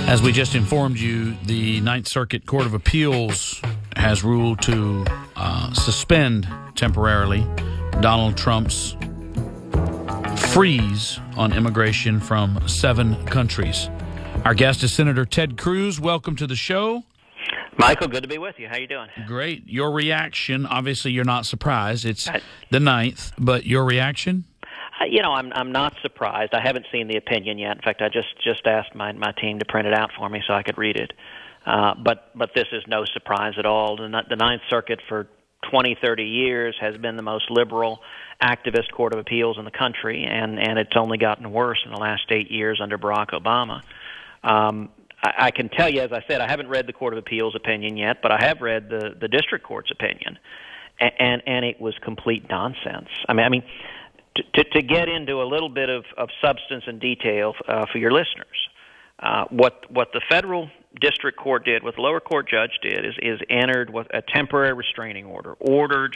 As we just informed you, the Ninth Circuit Court of Appeals has ruled to suspend temporarily Donald Trump's freeze on immigration from 7 countries. Our guest is Senator Ted Cruz. Welcome to the show. Michael, good to be with you. How you doing? Great. Your reaction, obviously you're not surprised. It's the 9th, but your reaction? I'm not surprised. I haven't seen the opinion yet. In fact, I just asked my team to print it out for me so I could read it. But this is no surprise at all. The Ninth Circuit for 20, 30 years has been the most liberal activist court of appeals in the country, and it's only gotten worse in the last 8 years under Barack Obama. I can tell you, as I said, I haven't read the Court of Appeals opinion yet, but I have read the district court's opinion, and it was complete nonsense. I mean, to get into a little bit of substance and detail for your listeners, what the federal district court did, what the lower court judge did, is entered with a temporary restraining order, ordered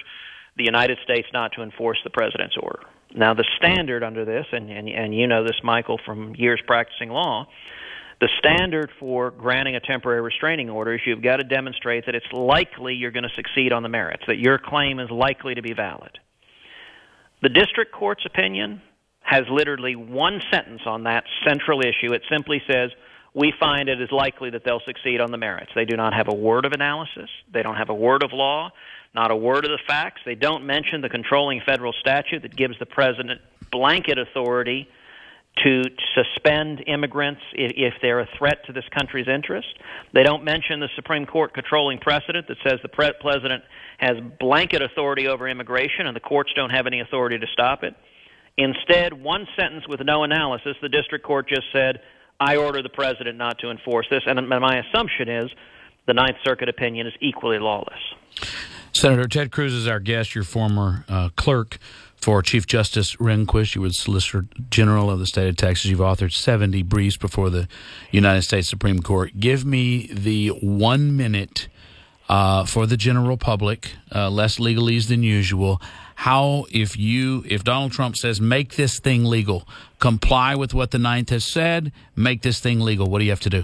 the United States not to enforce the president's order. Now, the standard under this, and you know this, Michael, from years practicing law, the standard for granting a temporary restraining order is you've got to demonstrate that it's likely you're going to succeed on the merits, that your claim is likely to be valid. The district court's opinion has literally one sentence on that central issue. It simply says, we find it is likely that they'll succeed on the merits. They do not have a word of analysis. They don't have a word of law, not a word of the facts. They don't mention the controlling federal statute that gives the president blanket authority to suspend immigrants if they're a threat to this country's interest. They don't mention the Supreme Court controlling precedent that says the president has blanket authority over immigration and the courts don't have any authority to stop it. Instead, one sentence with no analysis, the district court just said, I order the president not to enforce this. And my assumption is the Ninth Circuit opinion is equally lawless. Senator Ted Cruz is our guest, your former clerk for Chief Justice Rehnquist. You were the Solicitor General of the state of Texas. You've authored 70 briefs before the United States Supreme Court. Give me the 1 minute for the general public, less legalese than usual. How, if Donald Trump says, make this thing legal, comply with what the Ninth has said, make this thing legal, what do you have to do?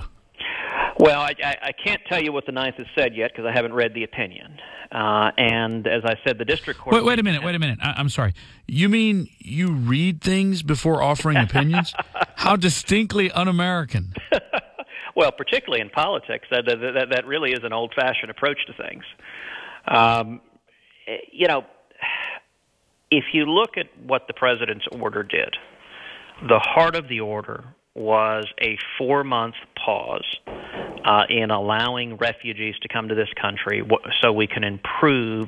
Well, I can't tell you what the Ninth has said yet because I haven't read the opinion. And as I said, the district court... Wait a minute. I'm sorry. You mean you read things before offering opinions? How distinctly un-American. Well, particularly in politics, that really is an old-fashioned approach to things. If you look at what the president's order did, the heart of the order was a 4-month pause in allowing refugees to come to this country so we can improve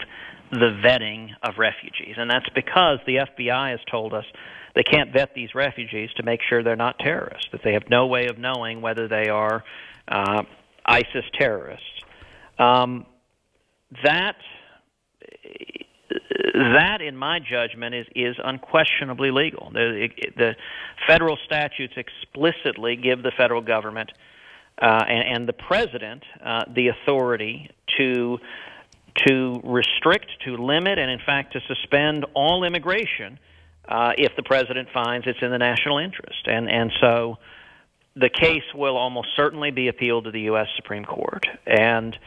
the vetting of refugees. And that's because the FBI has told us they can't vet these refugees to make sure they're not terrorists, that they have no way of knowing whether they are ISIS terrorists. That, in my judgment, is unquestionably legal. The federal statutes explicitly give the federal government and the president the authority to restrict, to limit, and in fact to suspend all immigration if the president finds it's in the national interest. And so the case will almost certainly be appealed to the U.S. Supreme Court. And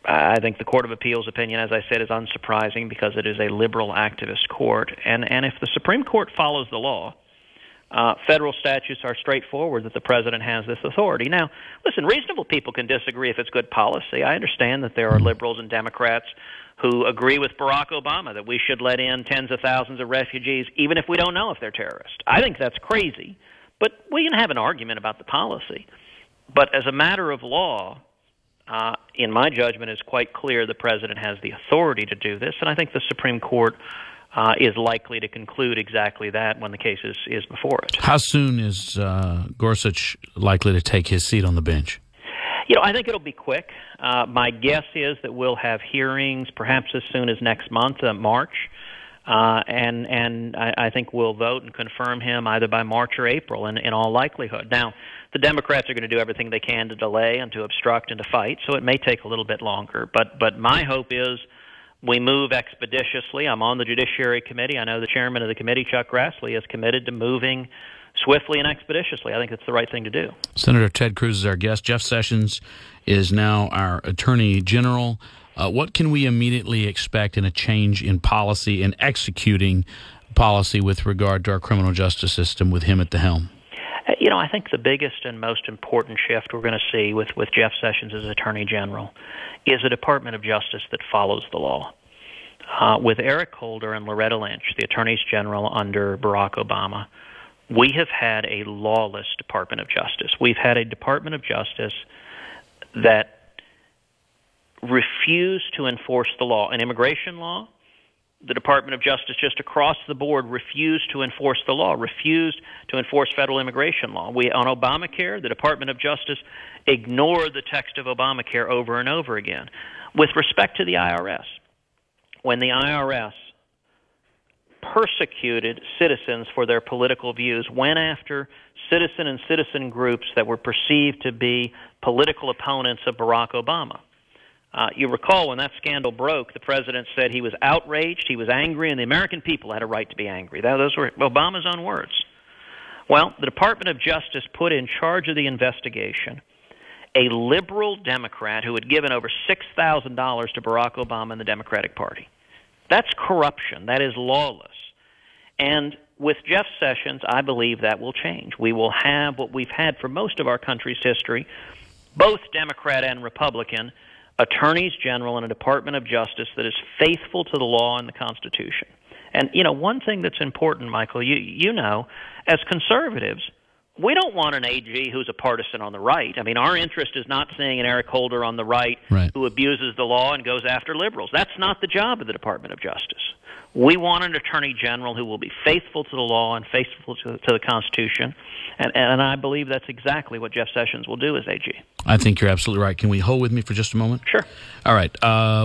I think the Court of Appeals opinion, as I said, is unsurprising because it is a liberal activist court. And if the Supreme Court follows the law, federal statutes are straightforward that the president has this authority. Now, listen, reasonable people can disagree if it's good policy. I understand that there are liberals and Democrats who agree with Barack Obama that we should let in tens of thousands of refugees even if we don't know if they're terrorists. I think that's crazy, but we can have an argument about the policy. But as a matter of law, in my judgment, it's quite clear the president has the authority to do this, and I think the Supreme Court is likely to conclude exactly that when the case is before it. How soon is Gorsuch likely to take his seat on the bench? I think it'll be quick. My guess is that we'll have hearings perhaps as soon as next month, March, and I think we'll vote and confirm him either by March or April in all likelihood. Now, the Democrats are going to do everything they can to delay and to obstruct and to fight, so it may take a little bit longer. But my hope is we move expeditiously. I'm on the Judiciary Committee. I know the chairman of the committee, Chuck Grassley, is committed to moving swiftly and expeditiously. I think it's the right thing to do. Senator Ted Cruz is our guest. Jeff Sessions is now our Attorney General. What can we immediately expect in a change in policy and executing policy with regard to our criminal justice system with him at the helm? I think the biggest and most important shift we're going to see with Jeff Sessions as Attorney General is a Department of Justice that follows the law. With Eric Holder and Loretta Lynch, the Attorneys General under Barack Obama, we have had a lawless Department of Justice. We've had a Department of Justice that refused to enforce the law. In immigration law, the Department of Justice just across the board refused to enforce the law, refused to enforce federal immigration law. On Obamacare, the Department of Justice ignored the text of Obamacare over and over again. With respect to the IRS, when the IRS persecuted citizens for their political views, went after citizen and citizen groups that were perceived to be political opponents of Barack Obama. You recall when that scandal broke, the president said he was outraged, he was angry, and the American people had a right to be angry. Those were Obama's own words. Well, the Department of Justice put in charge of the investigation a liberal Democrat who had given over $6,000 to Barack Obama and the Democratic Party. That's corruption. That is lawless. And with Jeff Sessions, I believe that will change. We will have what we've had for most of our country's history, both Democrat and Republican, attorneys general and a Department of Justice that is faithful to the law and the Constitution. And, one thing that's important, Michael, you know, as conservatives, we don't want an AG who's a partisan on the right. I mean, our interest is not seeing an Eric Holder on the right who abuses the law and goes after liberals. That's not the job of the Department of Justice. We want an attorney general who will be faithful to the law and faithful to the Constitution, and I believe that's exactly what Jeff Sessions will do as AG. I think you're absolutely right. Can we hold with me for just a moment? Sure. All right.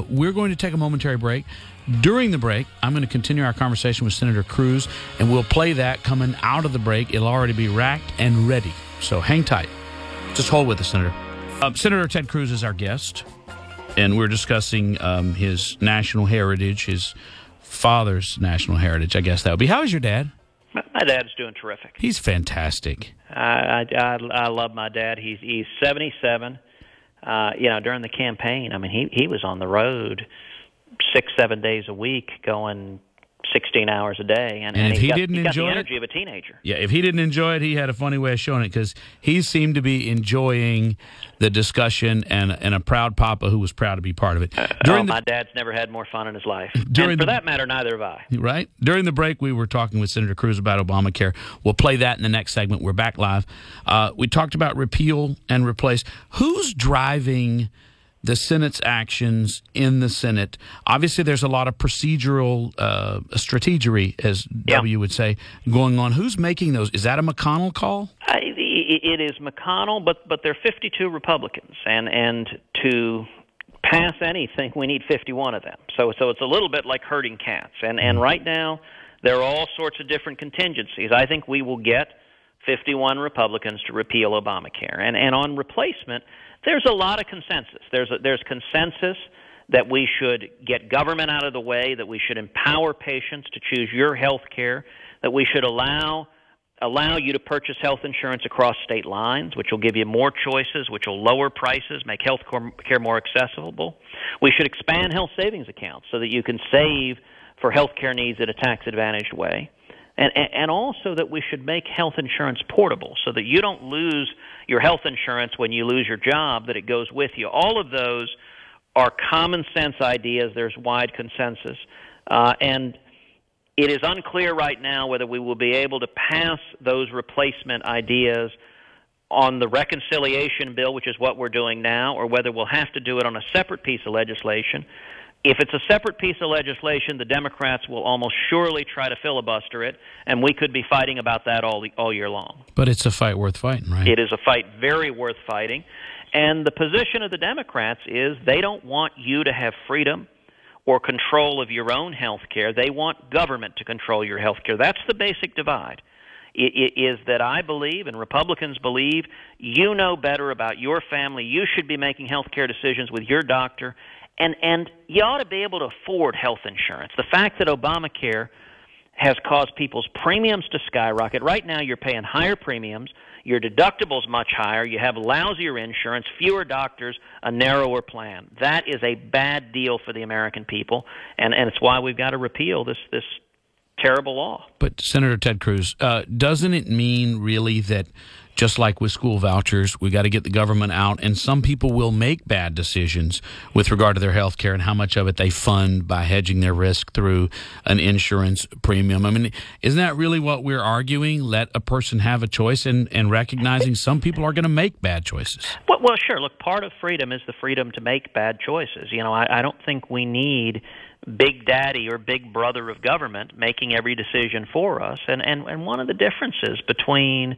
We're going to take a momentary break. During the break, I'm going to continue our conversation with Senator Cruz, and we'll play that coming out of the break. It'll already be racked and ready. So hang tight. Just hold with us, Senator. Senator Ted Cruz is our guest, and we're discussing his national heritage, his father's national heritage, I guess that would be. How is your dad? My dad's doing terrific. He's fantastic. I love my dad. He's 77. During the campaign, I mean, he was on the road 6-7 days a week, going 16 hours a day, and if he got enjoy the energy of a teenager. Yeah, if he didn't enjoy it, he had a funny way of showing it, because he seemed to be enjoying the discussion and a proud papa who was proud to be part of it. My dad's never had more fun in his life. And for that matter, neither have I. Right? During the break, we were talking with Senator Cruz about Obamacare. We'll play that in the next segment. We're back live. We talked about repeal and replace. Who's driving the Senate's actions in the Senate? Obviously, there's a lot of procedural strategery, as W would say, going on. Who's making those? Is that a McConnell call? It is McConnell, but there are 52 Republicans, and to pass anything, we need 51 of them. So it's a little bit like herding cats. And right now, there are all sorts of different contingencies. I think we will get 51 Republicans to repeal Obamacare. And on replacement, there's a lot of consensus. There's consensus that we should get government out of the way, that we should empower patients to choose your health care, that we should allow you to purchase health insurance across state lines, which will give you more choices, which will lower prices, make health care more accessible. We should expand health savings accounts so that you can save for health care needs in a tax-advantaged way. And also that we should make health insurance portable so that you don't lose your health insurance when you lose your job, that it goes with you. All of those are common sense ideas. There's wide consensus. And it is unclear right now whether we will be able to pass those replacement ideas on the reconciliation bill, which is what we're doing now, or whether we'll have to do it on a separate piece of legislation. If it's a separate piece of legislation, the Democrats will almost surely try to filibuster it, and we could be fighting about that all year long. But it's a fight worth fighting, right? It is a fight very worth fighting. And the position of the Democrats is they don't want you to have freedom or control of your own health care. They want government to control your health care. That's the basic divide. It is that I believe, and Republicans believe, you know better about your family. You should be making health care decisions with your doctor, And you ought to be able to afford health insurance. The fact that Obamacare has caused people's premiums to skyrocket. Right now you're paying higher premiums, your deductible's much higher, you have lousier insurance, fewer doctors, a narrower plan. That is a bad deal for the American people, and it's why we've got to repeal this terrible law. But Senator Ted Cruz, doesn't it mean really that just like with school vouchers, we got to get the government out, and some people will make bad decisions with regard to their health care and how much of it they fund by hedging their risk through an insurance premium? I mean, isn't that really what we're arguing? Let a person have a choice and recognizing some people are going to make bad choices. Well, sure. Look, part of freedom is the freedom to make bad choices. You know, I don't think we need Big Daddy or Big Brother of government making every decision for us. And one of the differences between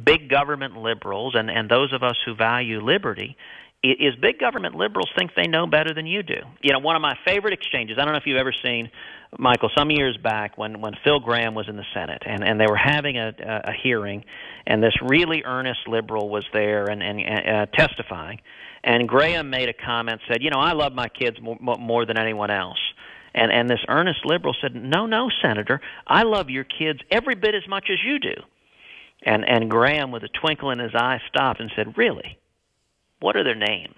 big government liberals and those of us who value liberty is big government liberals think they know better than you do. You know, one of my favorite exchanges, I don't know if you've ever seen, Michael, some years back when Phil Gramm was in the Senate and they were having a hearing, and this really earnest liberal was there and testifying, and Graham made a comment, said, you know, I love my kids more than anyone else. And this earnest liberal said, no, Senator, I love your kids every bit as much as you do. And Graham, with a twinkle in his eye, stopped and said, really? What are their names?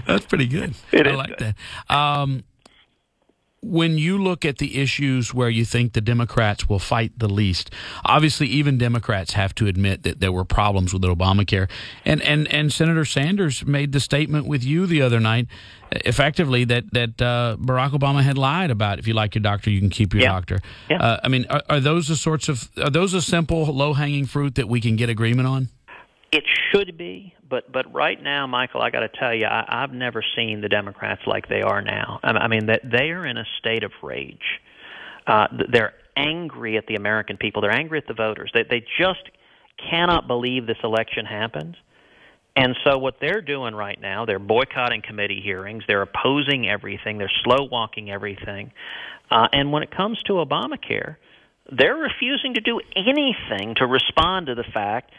That's pretty good. I like that. When you look at the issues where you think the Democrats will fight the least, obviously even Democrats have to admit that there were problems with Obamacare. And Senator Sanders made the statement with you the other night, effectively, that Barack Obama had lied about if you like your doctor, you can keep your doctor. Yeah. I mean, are those a simple, low-hanging fruit that we can get agreement on? It should be, but right now, Michael, I got to tell you, I've never seen the Democrats like they are now. I mean, that they are in a state of rage. They're angry at the American people. They're angry at the voters. They just cannot believe this election happened. And so what they're doing right now, they're boycotting committee hearings. They're opposing everything. They're slow-walking everything. And when it comes to Obamacare, they're refusing to do anything to respond to the fact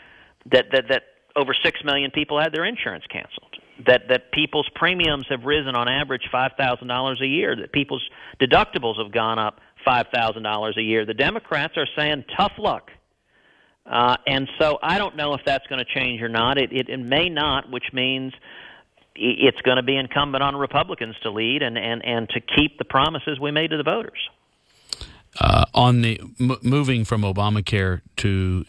that over 6 million people had their insurance canceled, that people's premiums have risen on average $5,000 a year, that people's deductibles have gone up $5,000 a year. The Democrats are saying tough luck. And so I don't know if that's going to change or not. It may not, which means it's going to be incumbent on Republicans to lead and to keep the promises we made to the voters. On the moving from Obamacare to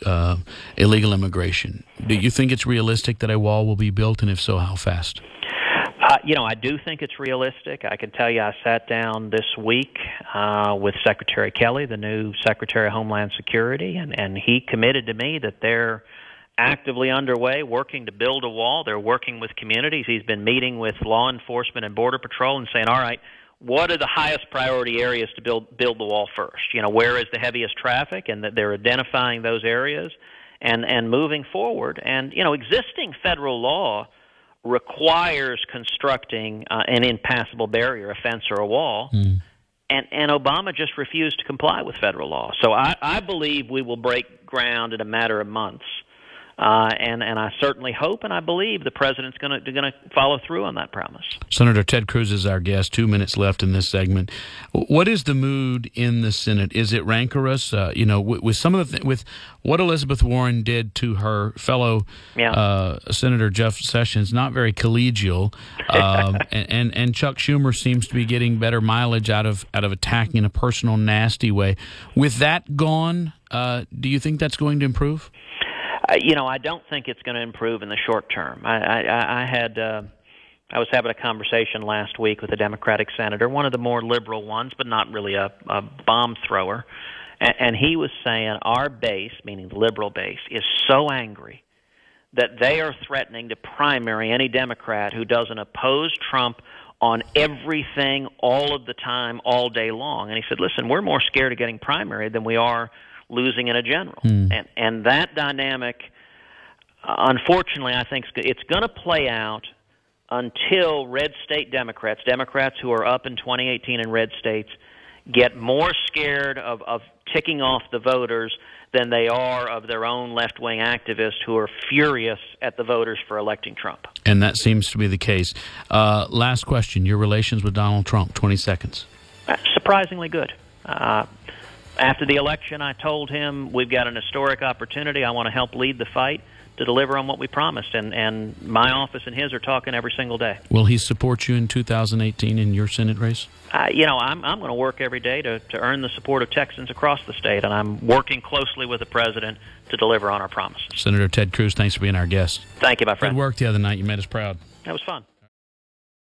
illegal immigration, do you think it's realistic that a wall will be built, and if so, how fast? You know, I do think it's realistic. I can tell you I sat down this week with Secretary Kelly, the new Secretary of Homeland Security, and he committed to me that they're actively underway working to build a wall. They're working with communities. He's been meeting with law enforcement and Border Patrol and saying, all right, what are the highest priority areas to build the wall first? You know, where is the heaviest traffic? And that they're identifying those areas and moving forward. And, you know, existing federal law requires constructing an impassable barrier, a fence or a wall. And Obama just refused to comply with federal law. So I believe we will break ground in a matter of months. And I certainly hope and I believe the president's going to follow through on that promise. Senator Ted Cruz is our guest. 2 minutes left in this segment. What is the mood in the Senate? Is it rancorous? You know, with some of the with what Elizabeth Warren did to her fellow Senator Jeff Sessions, not very collegial. And Chuck Schumer seems to be getting better mileage out of attacking in a personal, nasty way. With that gone, do you think that's going to improve? You know, I don't think it's going to improve in the short term. I was having a conversation last week with a Democratic senator, one of the more liberal ones, but not really a bomb thrower, and he was saying our base, meaning the liberal base, is so angry that they are threatening to primary any Democrat who doesn't oppose Trump on everything all of the time, all day long. And he said, listen, we're more scared of getting primaried than we are losing in a general. And that dynamic, unfortunately, I think it's going to play out until red state Democrats who are up in 2018 in red states, get more scared of ticking off the voters than they are of their own left-wing activists who are furious at the voters for electing Trump. And that seems to be the case. Last question, your relations with Donald Trump, 20 seconds. Surprisingly good. After the election, I told him we've got an historic opportunity. I want to help lead the fight to deliver on what we promised, and my office and his are talking every single day. Will he support you in 2018 in your Senate race? I'm going to work every day to earn the support of Texans across the state, and I'm working closely with the president to deliver on our promises. Senator Ted Cruz, thanks for being our guest. Thank you, my friend. Good work the other night. You made us proud. That was fun.